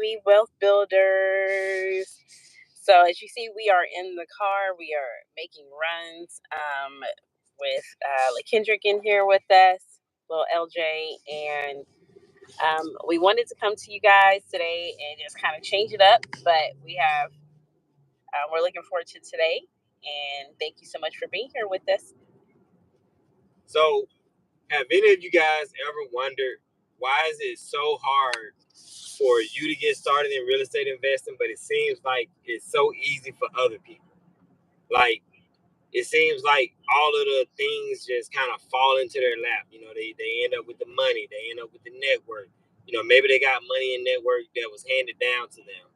baby, wealth builders. So as you see, we are in the car. We are making runs with LaKendrick in here with us, little LJ, and we wanted to come to you guys today and just kind of change it up. But we're looking forward to today, and thank you so much for being here with us. So, have any of you guys ever wondered why is it so hard for you to get started in real estate investing, but it seems like it's so easy for other people? Like, it seems like all of the things just kind of fall into their lap. You know, they end up with the money, they end up with the network. You know, maybe they got money in network that was handed down to them.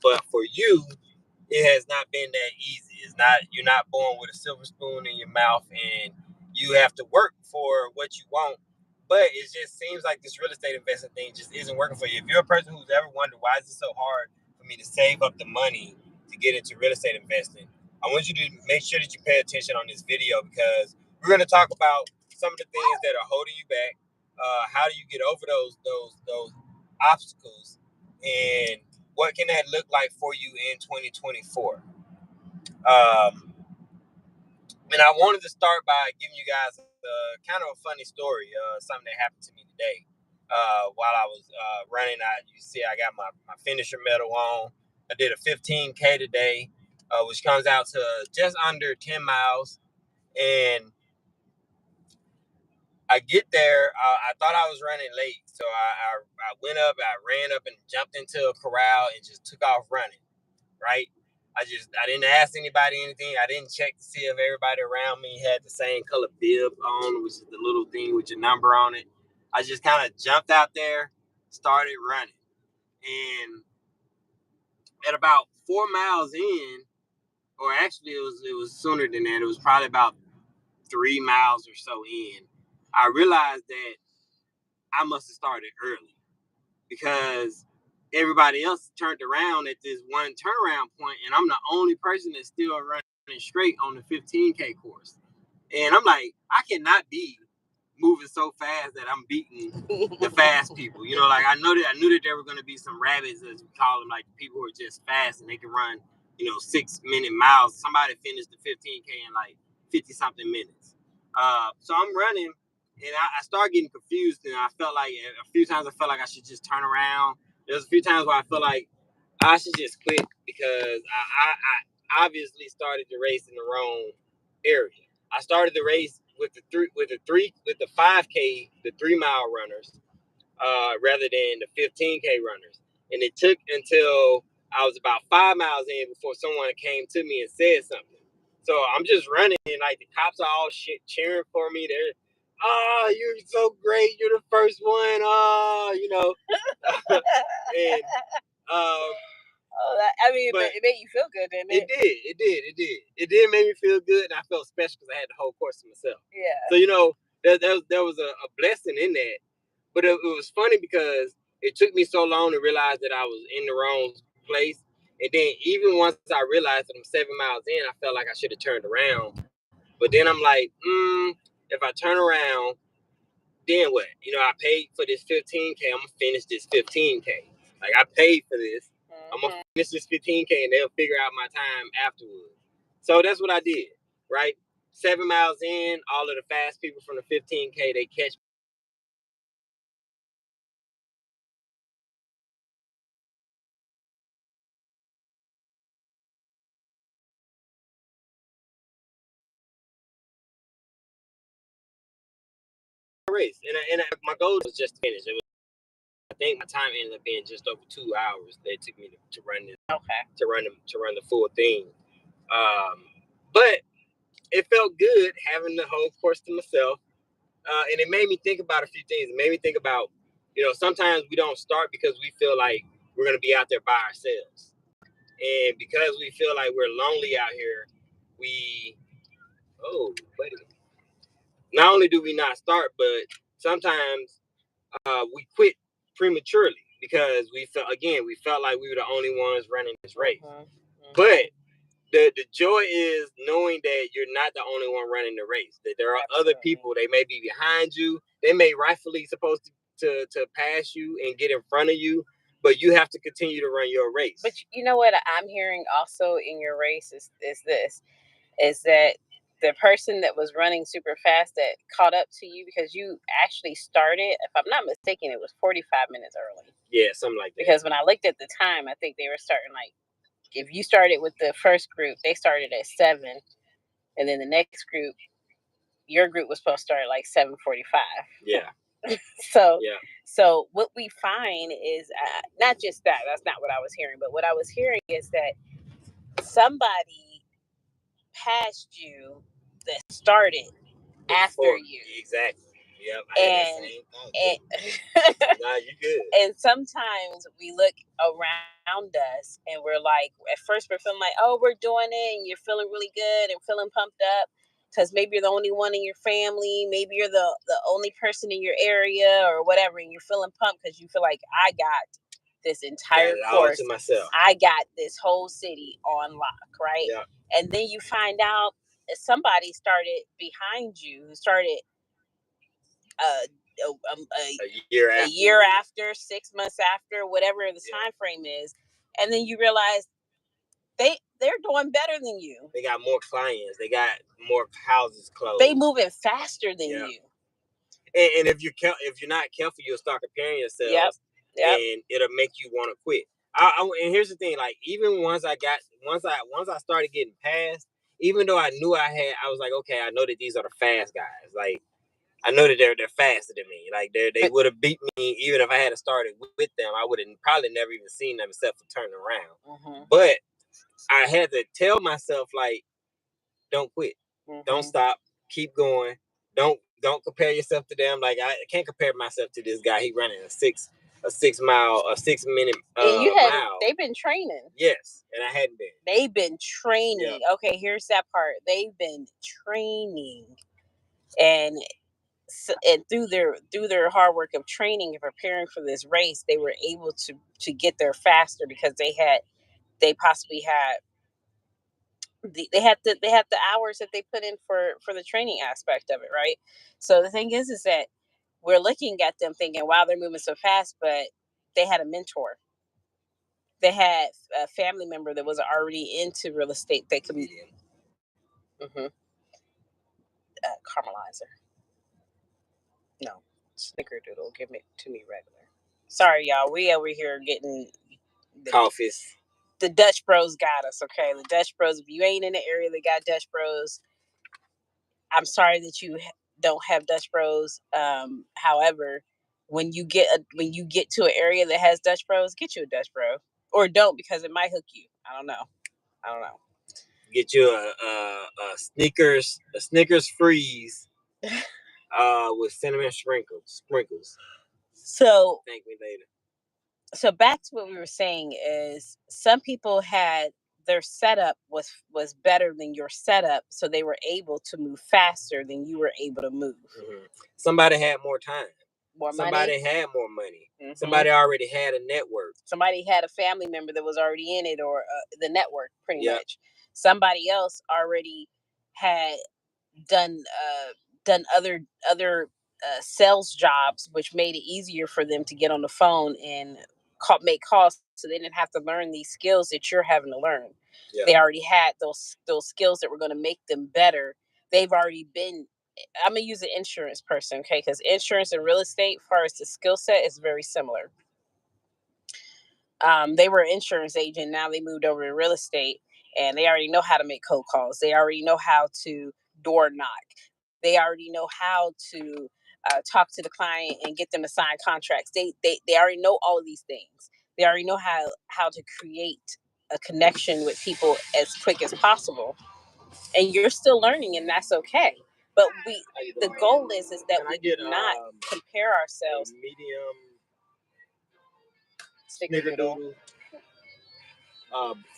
But for you, it has not been that easy. You're not born with a silver spoon in your mouth and you have to work for what you want. But it just seems like this real estate investing thing just isn't working for you. If you're a person who's ever wondered why is it so hard for me to save up the money to get into real estate investing, I want you to make sure that you pay attention on this video, because we're going to talk about some of the things that are holding you back. How do you get over those obstacles, and what can that look like for you in 2024? And I wanted to start by giving you guys kind of a funny story, something that happened to me today. While I was running, you see I got my finisher medal on. I did a 15K today, which comes out to just under 10 miles. And I get there, I thought I was running late. So I went up, I ran up and jumped into a corral and just took off running, right? I didn't ask anybody anything. I didn't check to see if everybody around me had the same color bib on, which is the little thing with your number on it. I just kind of jumped out there, started running. And at about 4 miles in, or actually it was sooner than that, it was probably about 3 miles or so in, I realized that I must have started early, because everybody else turned around at this one turnaround point, and I'm the only person that's still running straight on the 15K course. And I'm like, I cannot be moving so fast that I'm beating the fast people. You know, like I knew that there were going to be some rabbits, as we call them, like people who are just fast and they can run, 6-minute miles. Somebody finished the 15K in like 50 something minutes. So I'm running, and I started getting confused, and I felt like a few times I felt like I should just turn around. There's a few times where I feel like I should just quit, because I obviously started the race in the wrong area. I started the race with the 5K, the 3 mile runners, rather than the 15K runners. And it took until I was about 5 miles in before someone came to me and said something. So I'm just running, and like the cops are all cheering for me. They're, you're so great. You're the first one. And but it made you feel good, didn't it? It did make me feel good, and I felt special because I had the whole course to myself. Yeah. So there was a blessing in that, but it was funny because it took me so long to realize that I was in the wrong place, and then even once I realized that I'm 7 miles in, I felt like I should have turned around. But then I'm like, if I turn around, then what? I paid for this 15K. I'm gonna finish this 15K. Like I paid for this. I'm gonna finish this 15K, and they'll figure out my time afterwards. So that's what I did, right? 7 miles in, all of the fast people from the 15K, they catch race. And my goal was just to finish. I think my time ended up being just over 2 hours. They took me to run this. Okay. To run the full thing. But it felt good having the whole course to myself. And it made me think about a few things. It made me think about, sometimes we don't start because we feel like we're going to be out there by ourselves. And because we feel like we're lonely out here, wait a minute. Not only do we not start, but sometimes we quit prematurely because we felt like we were the only ones running this race. But the joy is knowing that you're not the only one running the race, that there are other people. They may be behind you. They may rightfully supposed to pass you and get in front of you, But you have to continue to run your race. But you know what I'm hearing also in your race is that the person that was running super fast that caught up to you because you actually started, if I'm not mistaken, it was 45 minutes early. Yeah, something like that. Because when I looked at the time, I think they were starting like, if you started with the first group, they started at 7, and then the next group, your group was supposed to start at like 7:45. Yeah. So what we find is not just that. That's not what I was hearing, but what I was hearing is that somebody passed you that started after you. Exactly. Yep. I had that same thought. Nah, you good. And sometimes we look around us and we're like, at first we're feeling like, oh, we're doing it, and you're feeling really good and feeling pumped up because maybe you're the only one in your family, maybe you're the only person in your area or whatever, and you're feeling pumped because you feel like I got this entire course to myself. I got this whole city on lock, right? Yeah. And then you find out that somebody started behind you, who started a year after, 6 months after, whatever the time frame is, and then you realize they're doing better than you. They got more clients. They got more houses closed. They moving faster than you. And if you're not careful, you'll start comparing yourselves, and it'll make you want to quit. And here's the thing: like even once I started getting past, even though I knew I was like, okay, I know that these are the fast guys. Like I know that they're faster than me. Like they would have beat me even if I had started with them. I would have probably never even seen them except for turning around. Mm-hmm. But I had to tell myself like, don't quit, don't stop, keep going, don't compare yourself to them. Like I can't compare myself to this guy. He running a 6 minute mile. They've been training. Yes, and I hadn't been. They've been training. Yep. Okay, here's that part. They've been training, and through their hard work of training and preparing for this race, they were able to get there faster because they possibly had they had the hours that they put in for the training aspect of it, right? So the thing is that we're looking at them thinking, wow, they're moving so fast, but they had a mentor. They had a family member that was already into real estate. They could caramelizer. No, snickerdoodle. Give it to me regular. Sorry, y'all. We over here getting coffees. The Dutch Bros got us, okay? The Dutch Bros. If you ain't in the area that got Dutch Bros, I'm sorry that you don't have Dutch Bros. However, when you get to an area that has Dutch Bros, get you a Dutch Bro, or don't, because it might hook you. I don't know. Get you a Snickers freeze with cinnamon sprinkles. So thank me later. So back to what we were saying is some people had their setup was better than your setup, so they were able to move faster than you were able to move. Mm-hmm. Somebody had more time. Somebody money. Had more money. Mm-hmm. Somebody already had a network. Somebody had a family member that was already in it, or the network, pretty much. Somebody else already had done other sales jobs, which made it easier for them to get on the phone and make calls, so they didn't have to learn these skills that you're having to learn. Yeah. They already had those skills that were going to make them better. They've already been. I'm gonna use an insurance person, okay? Because insurance and real estate, as far as the skill set, is very similar. They were an insurance agent. Now they moved over to real estate, and they already know how to make cold calls. They already know how to door knock. They already know how to talk to the client and get them to sign contracts. They already know all of these things. They already know how to create a connection with people as quick as possible. And you're still learning, and that's okay. But the goal is that we do not compare ourselves. Medium Snickerdoodle.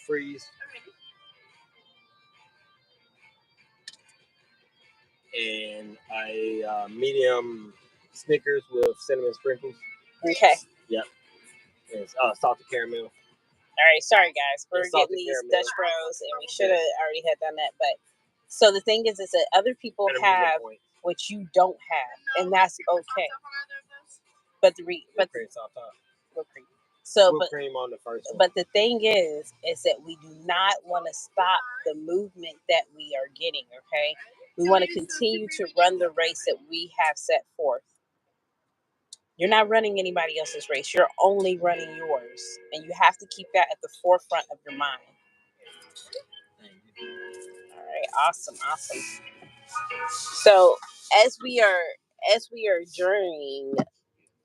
Freeze. And a medium Snickers with cinnamon sprinkles. Okay. Yep. And salted caramel. All right, sorry guys, we're getting these Dutch Bros, and we should have already had done that. But so the thing is that other people have what you don't have, and that's okay. But whipped cream. So, whipped cream on the first one. But the thing is that we do not want to stop the movement that we are getting. Okay, we want to continue to run the race that we have set forth. You're not running anybody else's race. You're only running yours, and you have to keep that at the forefront of your mind. All right, awesome. So as we are journeying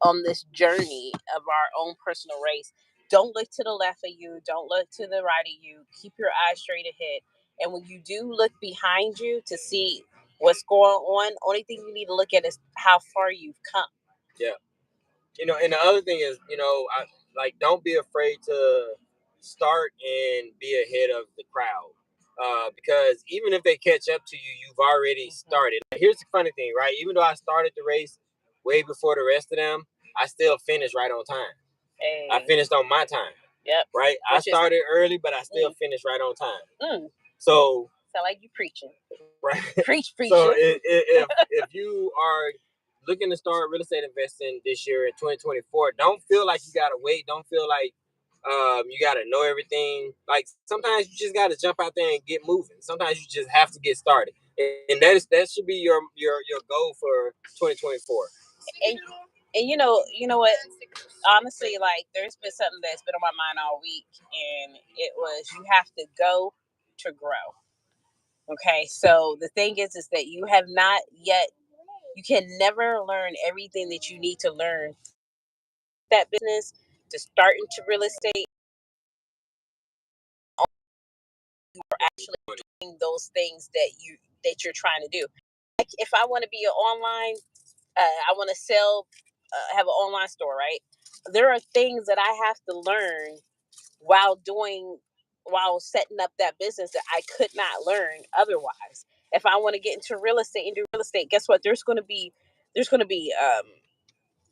on this journey of our own personal race, don't look to the left of you, don't look to the right of you. Keep your eyes straight ahead. And when you do look behind you to see what's going on, only thing you need to look at is how far you've come. Yeah. And the other thing is, don't be afraid to start and be ahead of the crowd. Because even if they catch up to you, you've already started. Here's the funny thing, right? Even though I started the race way before the rest of them, I still finished right on time. Hey. I finished on my time. Yep. Right? I started early, but I still finished right on time. So sound like you preaching. Right. Preach. So if you are looking to start real estate investing this year in 2024, don't feel like you gotta wait. Don't feel like you gotta know everything. Like sometimes you just gotta jump out there and get moving. Sometimes you just have to get started, and that should be your goal for 2024. And you know what? Honestly, like there's been something that's been on my mind all week, and it was you have to go to grow. Okay, so the thing is that you have not yet. You can never learn everything that you need to learn that business to start into real estate. Or actually doing those things that you're trying to do. Like if I want to be an online, I want to sell, have an online store, right? There are things that I have to learn while setting up that business that I could not learn otherwise. If I want to get into real estate and do real estate, guess what? There's going to be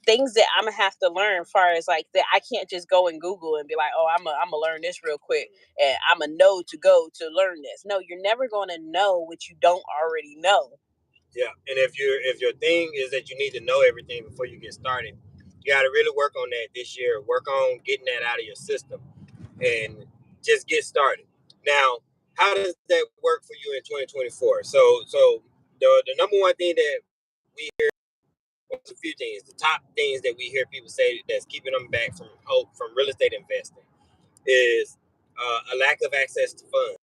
things that I'm gonna have to learn. As far as like that, I can't just go and Google and be like, oh, I'm gonna learn this real quick, and I'm gonna know to go to learn this. No, you're never gonna know what you don't already know. Yeah, and if your thing is that you need to know everything before you get started, you got to really work on that this year. Work on getting that out of your system, and just get started. Now, how does that work for you in 2024? So the number one thing that we hear, well, a few things. The top things that we hear people say that's keeping them back from real estate investing is a lack of access to funds.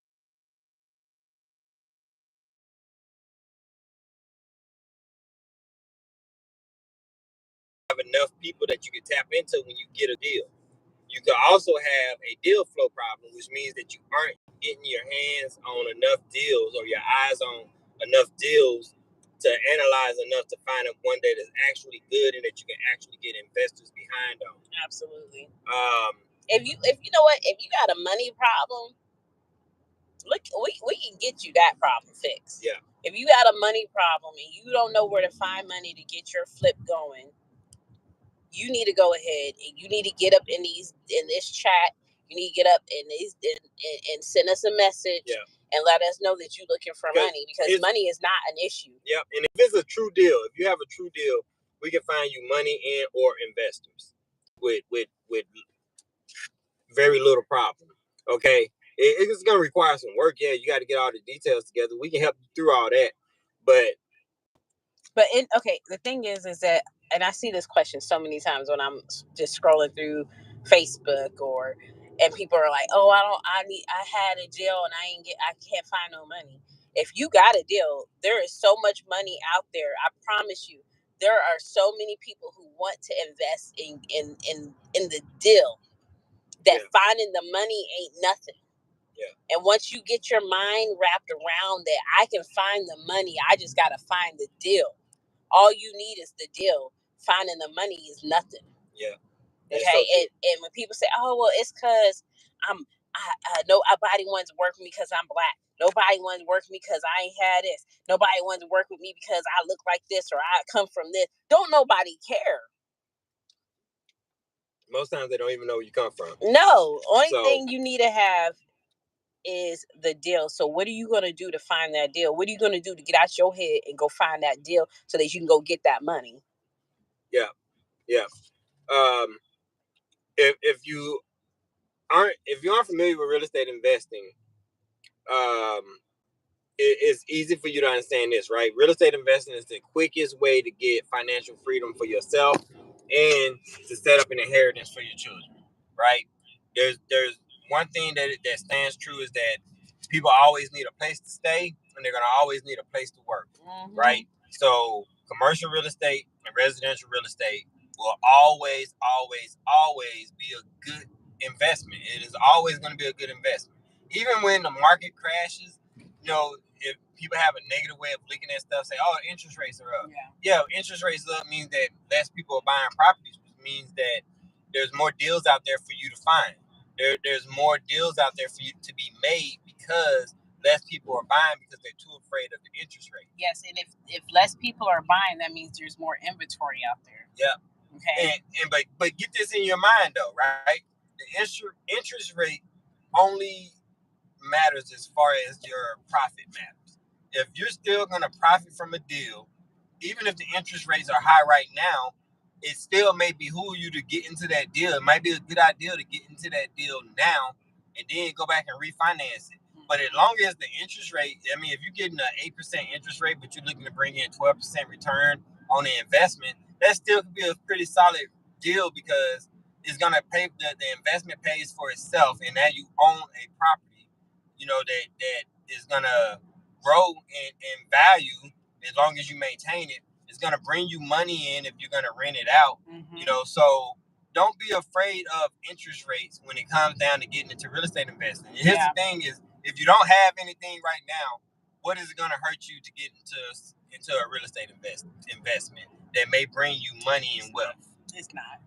Have enough people that you can tap into when you get a deal. You could also have a deal flow problem, which means that you aren't getting your hands on enough deals or your eyes on enough deals to analyze enough to find one that is actually good and that you can actually get investors behind on. Absolutely. If you know what, if you got a money problem, look, we can get you that problem fixed. Yeah. If you got a money problem and you don't know where to find money to get your flip going, you need to go ahead and you need to get up in this chat. You need to get up in these and send us a message. Yeah. And let us know that you're looking for money, because money is not an issue. Yep. And if it's a true deal, if you have a true deal, we can find you money and or investors with very little problem. Okay. It's gonna require some work. Yeah, you got to get all the details together. We can help you through all that. But the thing is that, and I see this question so many times when I'm just scrolling through Facebook and people are like, oh, I had a deal and I can't find no money. If you got a deal, there is so much money out there. I promise you, there are so many people who want to invest in the deal that finding the money ain't nothing. Yeah. And once you get your mind wrapped around that, I can find the money. I just got to find the deal. All you need is the deal. Finding the money is nothing. Yeah. Okay. So and when people say, "Oh, well, it's because nobody wants to work with me because I'm black. Nobody wants to work with me because I ain't had this. Nobody wants to work with me because I look like this or I come from this." Don't nobody care. Most times they don't even know where you come from. No. Only thing you need to have is the deal. So what are you going to do to find that deal? What are you going to do to get out your head and go find that deal so that you can go get that money? Yeah. if you aren't familiar with real estate investing, it's easy for you to understand this, right? Real estate investing is the quickest way to get financial freedom for yourself and to set up an inheritance for your children, right? There's one thing that stands true is that people always need a place to stay and they're gonna always need a place to work, right? So commercial real estate and residential real estate will always, always, always be a good investment. It is always going to be a good investment. Even when the market crashes, if people have a negative way of looking at stuff, say, "Oh, interest rates are up." Yeah, interest rates up means that less people are buying properties, which means that there's more deals out there for you to find. There's more deals out there for you to be made because less people are buying because they're too afraid of the interest rate. Yes, and if less people are buying, that means there's more inventory out there. Yeah. Okay. But get this in your mind though, right? The interest rate only matters as far as your profit matters. If you're still going to profit from a deal, even if the interest rates are high right now, it still may behoove you to get into that deal. It might be a good idea to get into that deal now and then go back and refinance it. But as long as the interest rate, if you're getting an 8% interest rate, but you're looking to bring in 12% return on the investment, that still could be a pretty solid deal because it's going to pay, the investment pays for itself, and now you own a property that is gonna grow in value as long as you maintain it. It's gonna bring you money in if you're gonna rent it out. So don't be afraid of interest rates when it comes down to getting into real estate investing. Here's the thing: is if you don't have anything right now, what is it gonna hurt you to get into a real estate investment that may bring you money and wealth? It's not.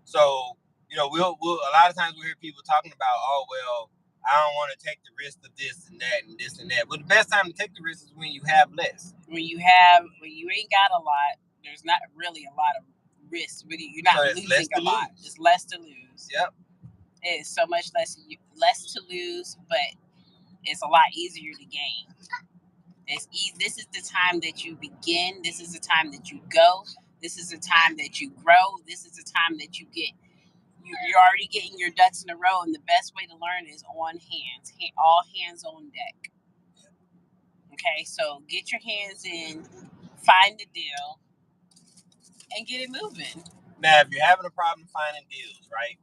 So we'll a lot of times we hear people talking about, oh well, I don't want to take the risk of this and that and this and that. But the best time to take the risk is when you have less. When you ain't got a lot, there's not really a lot of risk. Really, you're not losing a lot. It's less to lose. Yep. It's so much less to lose, but it's a lot easier to gain. This is the time that you begin. This is the time that you go. This is the time that you grow. This is the time that you get. You're already getting your ducks in a row, and the best way to learn is on hands. All hands on deck. Okay, so get your hands in, find the deal, and get it moving. Now, if you're having a problem finding deals, right?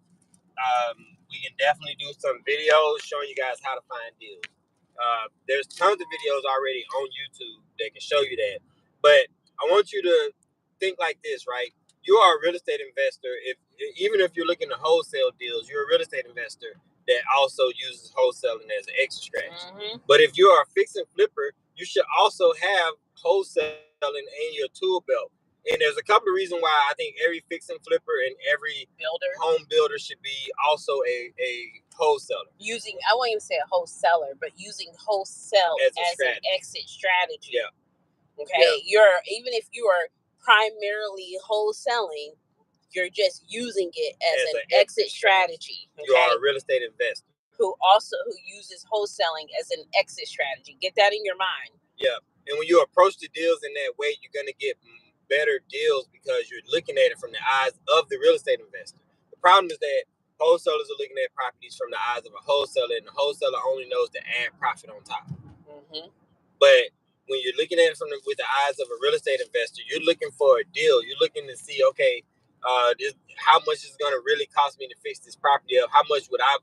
We can definitely do some videos showing you guys how to find deals. There's tons of videos already on YouTube that can show you that. But I want you to think like this, right? You are a real estate investor. Even if you're looking to wholesale deals, you're a real estate investor that also uses wholesaling as an exit strategy. But if you are a fix and flipper, you should also have wholesaling in your tool belt. And there's a couple of reasons why I think every fix and flipper and every home builder should be also a wholesaler. I won't even say a wholesaler, but using wholesale as an exit strategy. Yeah. Okay. Yeah. Even if you are primarily wholesaling, you're just using it as an exit strategy. Okay? You are a real estate investor who uses wholesaling as an exit strategy. Get that in your mind. Yeah. And when you approach the deals in that way, you're going to get better deals because you're looking at it from the eyes of the real estate investor. The problem is that wholesalers are looking at properties from the eyes of a wholesaler, and the wholesaler only knows to add profit on top. But when you're looking at it with the eyes of a real estate investor, you're looking for a deal. You're looking to see, okay, how much is going to really cost me to fix this property up? How much would I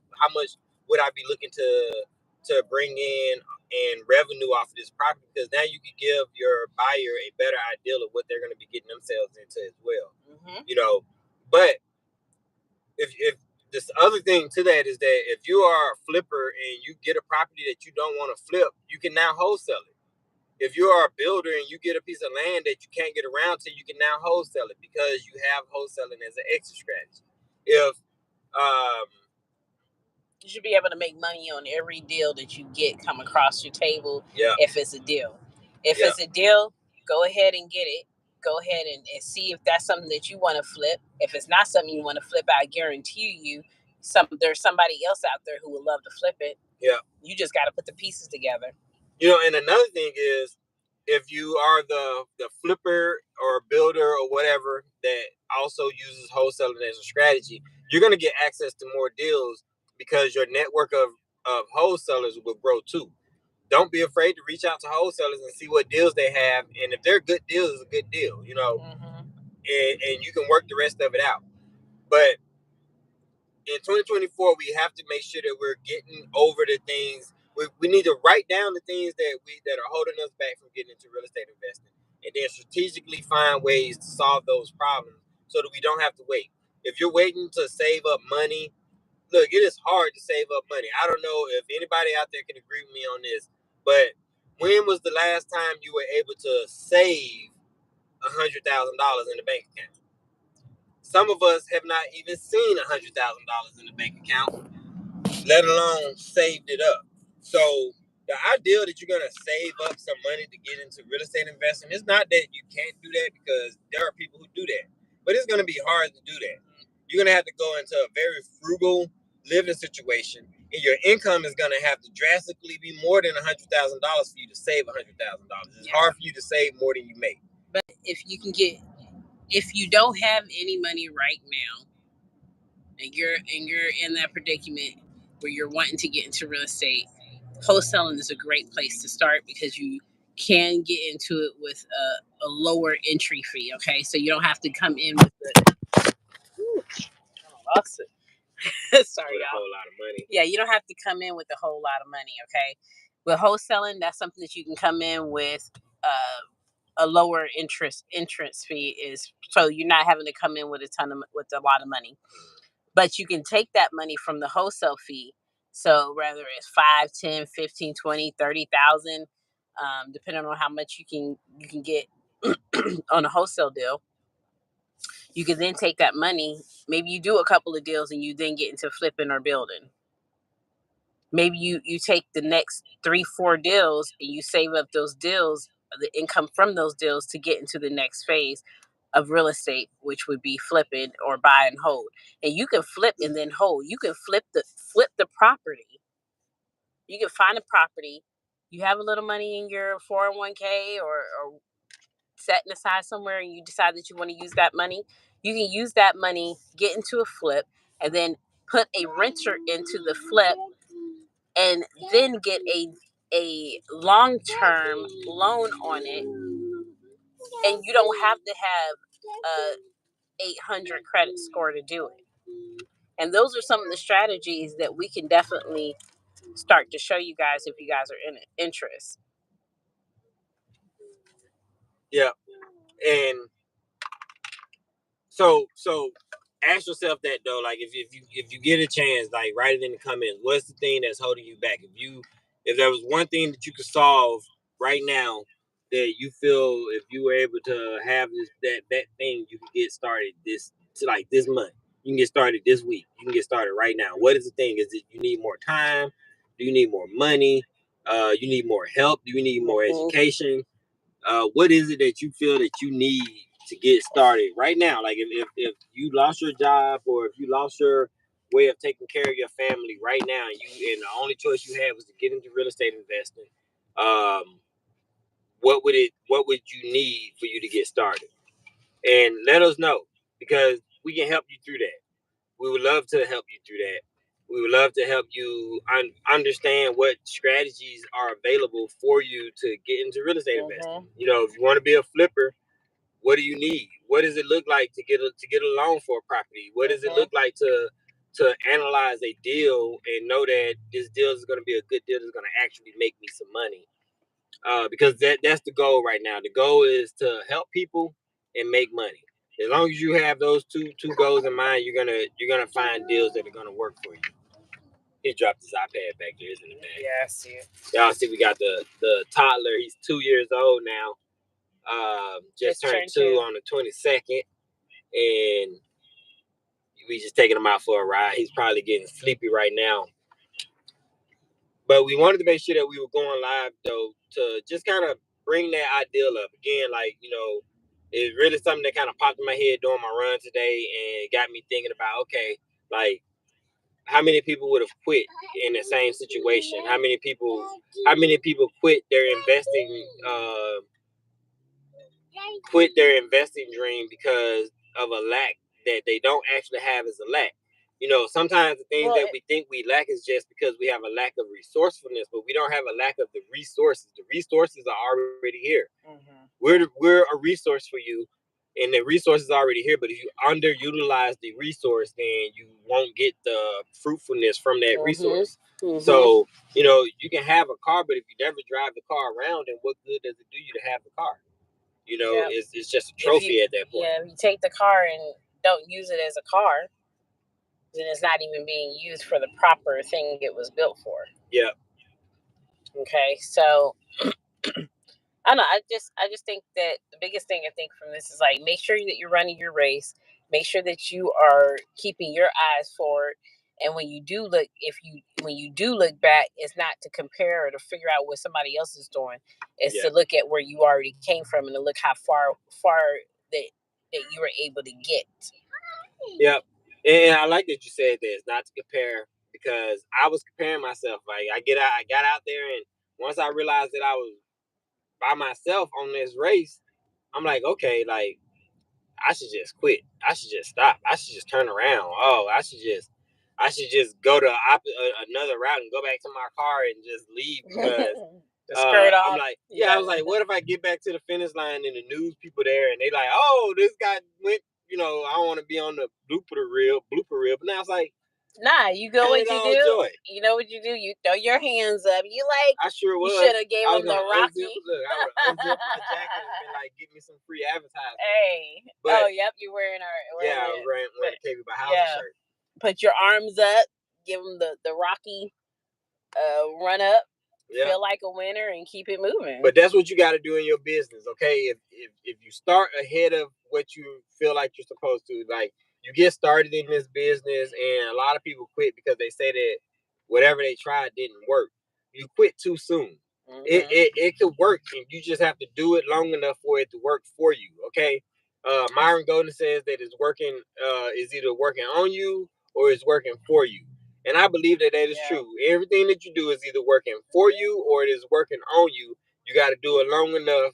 be looking to bring in revenue off of this property? Because now you can give your buyer a better idea of what they're going to be getting themselves into as well. But if this other thing to that is that if you are a flipper and you get a property that you don't want to flip, you can now wholesale it. If you are a builder and you get a piece of land that you can't get around to, you can now wholesale it because you have wholesaling as an exit strategy. If you should be able to make money on every deal that you get come across your table. Yeah. If it's a deal. If it's a deal, go ahead and get it. Go ahead and see if that's something that you want to flip. If it's not something you want to flip, I guarantee you there's somebody else out there who would love to flip it. Yeah. You just got to put the pieces together. And another thing is, if you are the flipper or builder or whatever that also uses wholesaling as a strategy, you're going to get access to more deals because your network of wholesalers will grow too. Don't be afraid to reach out to wholesalers and see what deals they have. And if they're good deals, it's a good deal, you know, and you can work the rest of it out. But in 2024, we have to make sure that we're getting over the things. We need to write down the things that are holding us back from getting into real estate investing, and then strategically find ways to solve those problems so that we don't have to wait. If you're waiting to save up money, look, it is hard to save up money. I don't know if anybody out there can agree with me on this, but when was the last time you were able to save $100,000 in the bank account? Some of us have not even seen $100,000 in the bank account, let alone saved it up. So the idea that you're gonna save up some money to get into real estate investing, it's not that you can't do that, because there are people who do that, but it's gonna be hard to do that. You're gonna have to go into a very frugal living situation, and your income is gonna have to drastically be more than $100,000 for you to save $100,000. It's hard for you to save more than you make. But if you don't have any money right now, and you're in that predicament where you're wanting to get into real estate, wholesaling is a great place to start, because you can get into it with a lower entry fee. Okay, so you don't have to come in with the lost it. Sorry, With a y'all. whole lot of money. Yeah, you don't have to come in with a whole lot of money. Okay, with wholesaling, that's something that you can come in with. A lower entrance fee is, so you're not having to come in with a lot of money, but you can take that money from the wholesale fee. So whether it's 5, 10, 15, 20, 30,000, depending on how much you can get on a wholesale deal, you can then take that money. Maybe you do a couple of deals and you then get into flipping or building. Maybe you take the next 3, 4 deals and you save up those deals, the income from those deals, to get into the next phase of real estate, which would be flipping or buy and hold. And you can flip and then hold. You can flip the property. You can find a property. You have a little money in your 401k or setting aside somewhere, and you decide that you want to use that money. You can use that money, get into a flip, and then put a renter into the flip, and then get a long-term loan on it, and you don't have to have a 800 credit score to do it. And those are some of the strategies that we can definitely start to show you guys if you guys are in interest. Yeah. And so ask yourself that though, like if you get a chance, like write it in the comments. What's the thing that's holding you back? If there was one thing that you could solve right now, that you feel if you were able to have that thing, you could get started this month. You can get started this week. You can get started right now. What is the thing? Is it you need more time? Do you need more money? You need more help? Do you need more education? What is it that you feel that you need to get started right now? Like if you lost your job, or if you lost your way of taking care of your family right now, and the only choice you had was to get into real estate investing, what would you need for you to get started? And let us know, because we can help you through that. We would love to help you through that. We would love to help you understand what strategies are available for you to get into real estate investing. You know, if you want to be a flipper, what do you need? What does it look like to get a loan for a property? What does it look like to analyze a deal and know that this deal is going to be a good deal that's going to actually make me some money? Because that's the goal right now. The goal is to help people and make money. As long as you have those two goals in mind, you're gonna find deals that are gonna work for you. He dropped his iPad back there, isn't it, man? Yeah, I see it. Y'all see, we got the toddler. He's 2 years old now. Just turned 2 on the 22nd, and we just taking him out for a ride. He's probably getting sleepy right now. But we wanted to make sure that we were going live though, to just kind of bring that ideal up again. Like, you know, it's really something that kind of popped in my head during my run today, and got me thinking about, okay, like, how many people would have quit in the same situation? How many people quit their investing dream because of a lack that they don't actually have as a lack. Sometimes the things that we think we lack is just because we have a lack of resourcefulness, but we don't have a lack of the resources. The resources are already here. We're a resource for you, and the resources are already here. But if you underutilize the resource, then you won't get the fruitfulness from that resource. So you can have a car, but if you never drive the car around, then what good does it do you to have the car? It's just a trophy at that point. Yeah, if you take the car and don't use it as a car, then it's not even being used for the proper thing it was built for. Yeah. Okay, so I don't know. I just think that the biggest thing I think from this is like make sure that you're running your race. Make sure that you are keeping your eyes forward. And when you do look, when you do look back, it's not to compare or to figure out what somebody else is doing. It's to look at where you already came from and to look how far that you were able to get. Yep. And I like that you said this, not to compare, because I was comparing myself. Like I got out there, and once I realized that I was by myself on this race, I'm like, okay, like I should just quit. I should just stop. I should just turn around. Oh, I should just go to another route and go back to my car and just leave because I'm like, I was like, what if I get back to the finish line and the news people there and they like, oh, this guy went, I don't want to be on the blooper reel, but now it's like, nah, you go what you do. Joy. You know what you do? You throw your hands up. You like, I sure was. You should have gave him the Rocky. I would unzip my jacket and been like, give me some free advertising. Hey. But, yep, you're wearing our. I was wearing the KB by Housing shirt. Put your arms up. Give him the Rocky run up. Yep. Feel like a winner and keep it moving. But that's what you got to do in your business, okay? If you start ahead of what you feel like you're supposed to, like you get started in this business, and a lot of people quit because they say that whatever they tried didn't work. You quit too soon. It could work, and you just have to do it long enough for it to work for you, okay? Myron Golden says that it's working, is either working on you or it's working for you. And I believe that is true. Everything that you do is either working for you or it is working on you. You got to do it long enough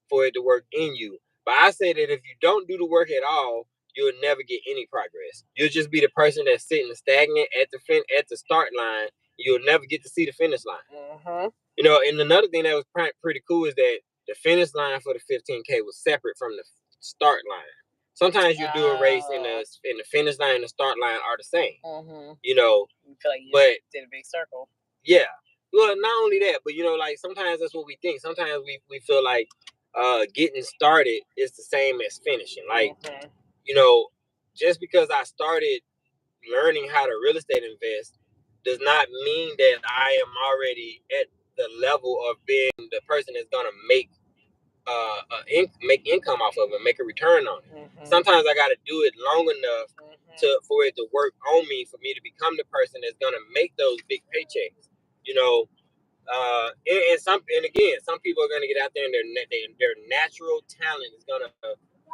for it to work in you. But I say that if you don't do the work at all, you'll never get any progress. You'll just be the person that's sitting stagnant at the start line. You'll never get to see the finish line. And another thing that was pretty cool is that the finish line for the 15K was separate from the start line. Sometimes you do a race and the finish line and the start line are the same. You feel like you did a big circle. Yeah. Well, not only that, but like sometimes that's what we think. Sometimes we feel like getting started is the same as finishing. Like, just because I started learning how to real estate invest does not mean that I am already at the level of being the person that's gonna make income off of it, make a return on it. Sometimes I got to do it long enough for it to work on me, for me to become the person that's gonna make those big paychecks. And again, some people are gonna get out there and their natural talent is gonna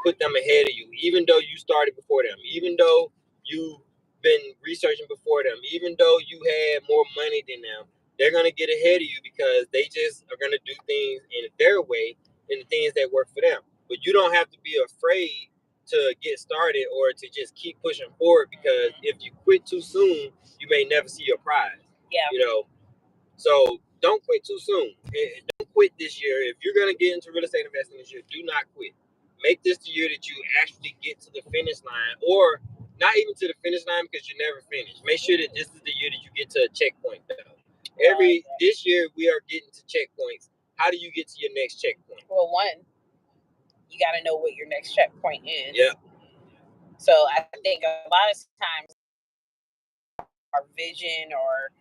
put them ahead of you, even though you started before them, even though you've been researching before them, even though you had more money than them. They're gonna get ahead of you because they just are gonna do things in their way and the things that work for them. But you don't have to be afraid to get started or to just keep pushing forward, because if you quit too soon, you may never see your prize. Yeah. So don't quit too soon. Don't quit this year. If you're gonna get into real estate investing this year, do not quit. Make this the year that you actually get to the finish line, or not even to the finish line, because you never finish. Make sure that this is the year that you get to a checkpoint though. This year we are getting to checkpoints. How do you get to your next checkpoint? Well, one, you got to know what your next checkpoint is. Yeah. So I think a lot of times our vision or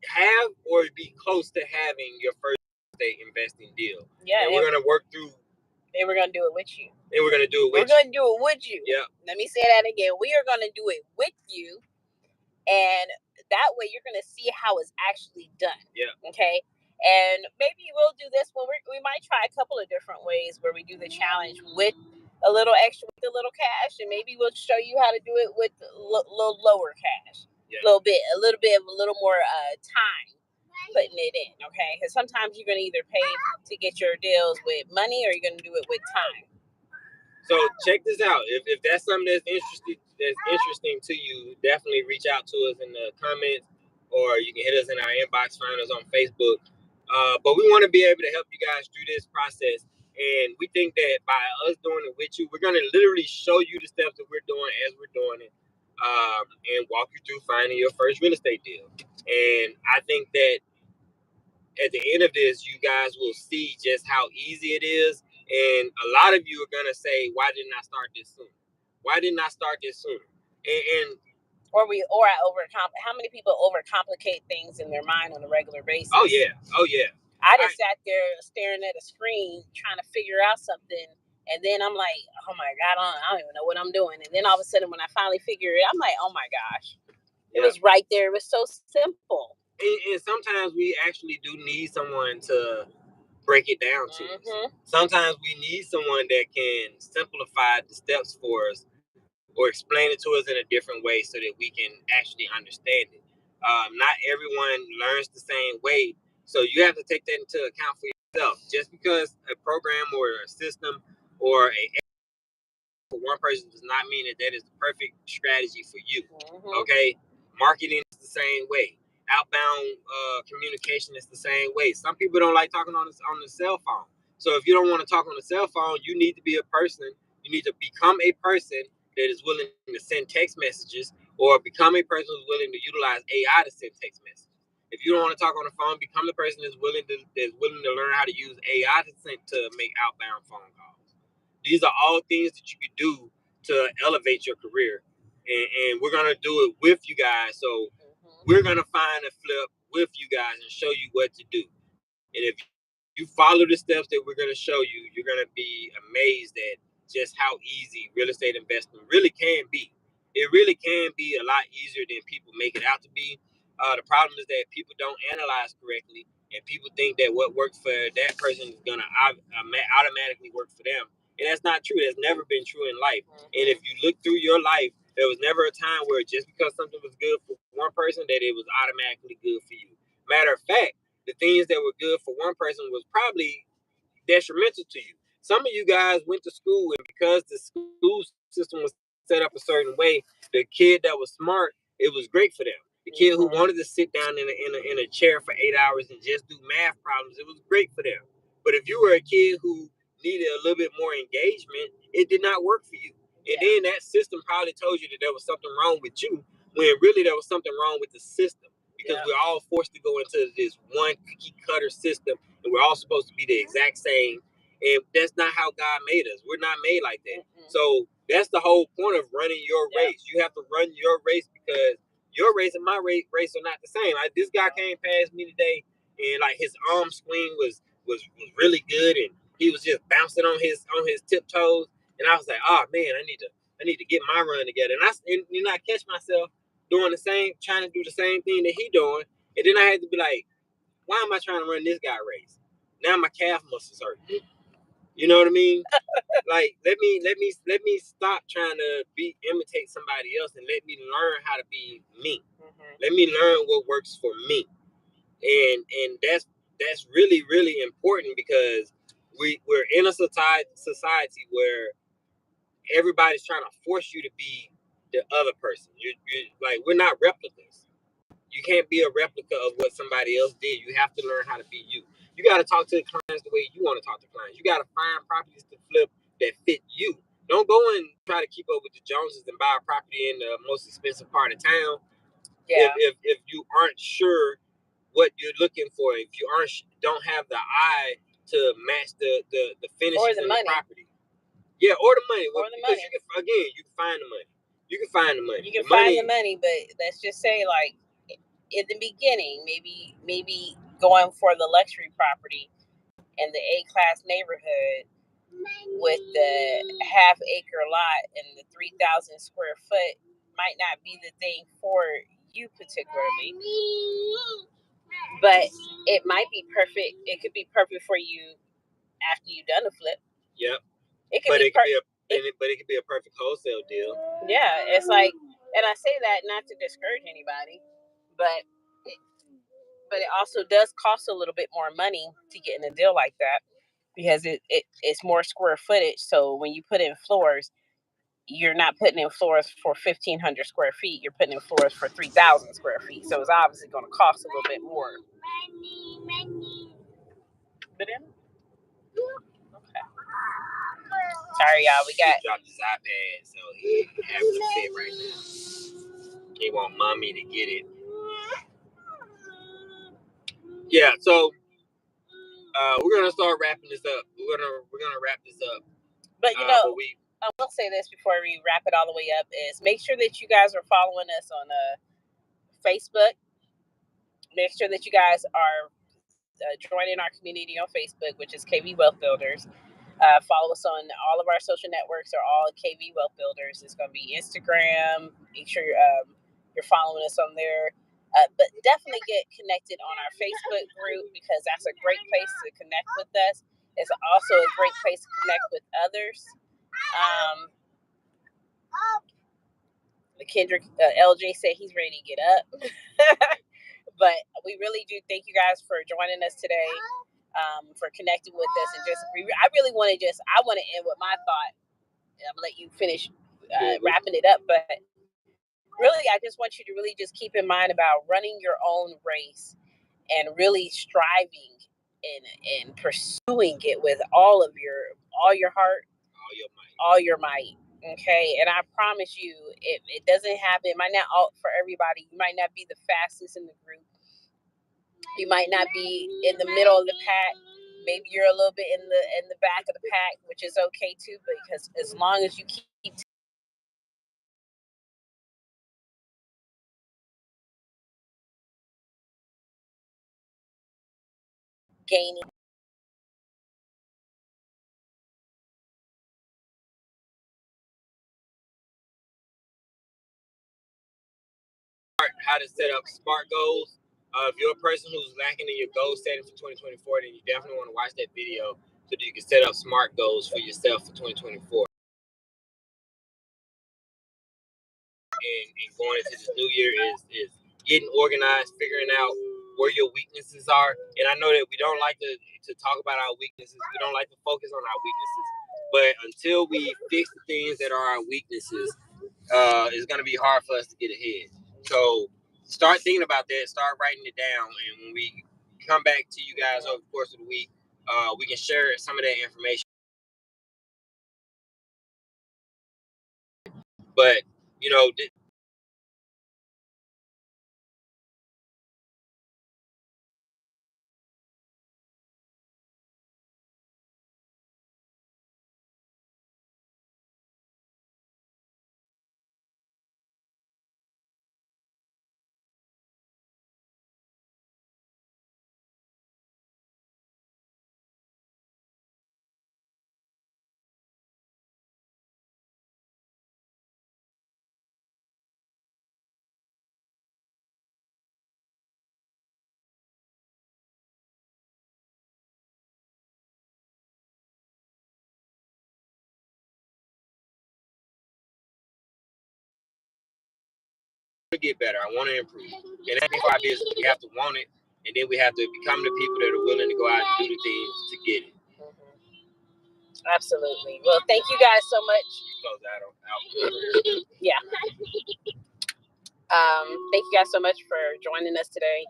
have or be close to having your first estate investing deal. Yeah, and we're gonna work through. And we're gonna do it with you. And we're gonna do it with We're gonna do it with you. Yeah. Let me say that again. We are gonna do it with you, and that way you're gonna see how it's actually done. Yeah. Okay. And maybe we'll do this when we might try a couple of different ways where we do the challenge with a little extra, with a little cash, and maybe we'll show you how to do it with a little lower cash, a little more time putting it in. Okay, because sometimes you're gonna either pay to get your deals with money or you're gonna do it with time. So check this out. If that's something that's interesting to you, definitely reach out to us in the comments, or you can hit us in our inbox, find us on Facebook. But we want to be able to help you guys through this process. And we think that by us doing it with you, we're going to literally show you the steps that we're doing as we're doing it, and walk you through finding your first real estate deal. And I think that at the end of this, you guys will see just how easy it is. And a lot of you are going to say, why didn't I start this sooner? Why didn't I start this sooner? How many people overcomplicate things in their mind on a regular basis? Oh yeah. I just sat there staring at a screen trying to figure out something, and then I'm like, oh my God, I don't even know what I'm doing. And then all of a sudden, when I finally figure it, I'm like, oh my gosh, it was right there. It was so simple. And sometimes we actually do need someone to break it down to us. Sometimes we need someone that can simplify the steps for us or explain it to us in a different way so that we can actually understand it. Not everyone learns the same way, so you have to take that into account for yourself. Just because a program or a system or for one person does not mean that is the perfect strategy for you. Okay, marketing is the same way. Outbound communication is the same way. Some people don't like talking on the cell phone. So if you don't want to talk on the cell phone, you need to be a person. You need to become a person that is willing to send text messages, or become a person who's willing to utilize AI to send text messages. If you don't want to talk on the phone, become the person that's willing to learn how to use AI to make outbound phone calls. These are all things that you can do to elevate your career. And we're going to do it with you guys. So we're going to find a flip with you guys and show you what to do. And if you follow the steps that we're going to show you, you're going to be amazed at just how easy real estate investing really can be. It really can be a lot easier than people make it out to be. The problem is that people don't analyze correctly, and people think that what works for that person is going to automatically work for them. And that's not true. That's never been true in life. And if you look through your life, there was never a time where just because something was good for one person, that it was automatically good for you. Matter of fact, the things that were good for one person was probably detrimental to you. Some of you guys went to school, and because the school system was set up a certain way, the kid that was smart, it was great for them. The kid who wanted to sit down in a chair for 8 hours and just do math problems, it was great for them. But if you were a kid who needed a little bit more engagement, it did not work for you. And then that system probably told you that there was something wrong with you, when really there was something wrong with the system. Because we're all forced to go into this one cookie cutter system, and we're all supposed to be the exact same. And that's not how God made us. We're not made like that. So that's the whole point of running your race. You have to run your race, because your race and my race are not the same. This guy came past me today, and like his arm swing was really good, and he was just bouncing on his tiptoes. And I was like, oh man, I need to get my run together. And I catch myself doing trying to do the same thing that he doing. And then I had to be like, why am I trying to run this guy race? Now my calf muscles hurt. You know what I mean? Like, let me stop trying to imitate somebody else, and let me learn how to be me. Let me learn what works for me. And that's really, really important, because we're in a society where everybody's trying to force you to be the other person. You like, we're not replicas. You can't be a replica of what somebody else did. You have to learn how to be you. You got to talk to the clients the way you want to talk to clients. You got to find properties to flip that fit you. Don't go and try to keep up with the Joneses and buy a property in the most expensive part of town. Yeah. If you aren't sure what you're looking for, if you don't have the eye to match the finishes in the property. Yeah, or the money. Because you can find the money. You can find the money. You can find the money, but let's just say, like, in the beginning, maybe going for the luxury property in the A-class neighborhood with the half-acre lot and the 3,000 square foot might not be the thing for you particularly, but it might be perfect. It could be perfect for you after you've done a flip. Yep. It could be a perfect wholesale deal. Yeah, it's like, and I say that not to discourage anybody, but it also does cost a little bit more money to get in a deal like that because it's more square footage. So when you put in floors, you're not putting in floors for 1,500 square feet. You're putting in floors for 3,000 square feet. So it's obviously going to cost a little bit more. Okay. Sorry, y'all. We dropped his iPad, so he having a fit right now. He want mommy to get it. Yeah, so we're gonna start wrapping this up. We're gonna wrap this up. But I will say this before we wrap it all the way up: is make sure that you guys are following us on Facebook. Make sure that you guys are joining our community on Facebook, which is KV Wealth Builders. Follow us on all of our social networks, are all KV Wealth Builders. It's going to be Instagram. Make sure you're following us on there. But definitely get connected on our Facebook group because that's a great place to connect with us. It's also a great place to connect with others. Kendrick, LJ said he's ready to get up. But we really do thank you guys for joining us today, for connecting with us. And I want to end with my thought. I'm going to let you finish wrapping it up. But really, I just want you to really just keep in mind about running your own race and really striving and pursuing it with all your heart, all your might. Okay, and I promise you, it doesn't happen. It might not out for everybody. You might not be the fastest in the group. You might not be in the middle of the pack. Maybe you're a little bit in the back of the pack, which is okay too. Because as long as you keep gaining. How to set up SMART goals. If you're a person who's lacking in your goal setting for 2024, then you definitely want to watch that video so that you can set up SMART goals for yourself for 2024. And going into this new year is getting organized, figuring out where your weaknesses are. And I know that we don't like to talk about our weaknesses. We don't like to focus on our weaknesses. But until we fix the things that are our weaknesses, it's going to be hard for us to get ahead. So start thinking about that. Start writing it down. And when we come back to you guys over the course of the week, we can share some of that information. But, to get better. I want to improve. And that's for our business. We have to want it, and then we have to become the people that are willing to go out and do the things to get it. Absolutely. Well, thank you guys so much. Close out. Yeah. Thank you guys so much for joining us today.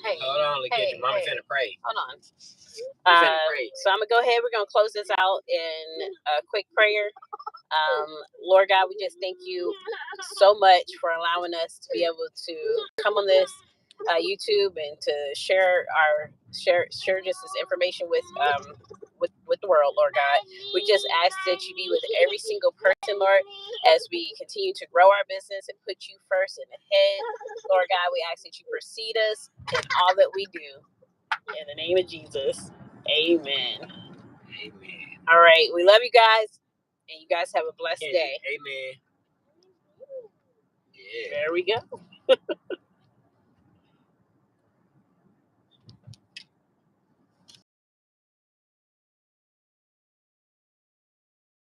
Hey, hold on, Mama's finna pray. Hold on. So I'm gonna go ahead. We're gonna close this out in a quick prayer. Lord God, we just thank you so much for allowing us to be able to come on this YouTube and to share just this information with with the world, Lord God. We just ask that you be with every single person, Lord, as we continue to grow our business and put you first in the head. Lord God, we ask that you precede us in all that we do. In the name of Jesus, amen. Amen. All right, we love you guys, and you guys have a blessed day. Amen. Yeah. There we go.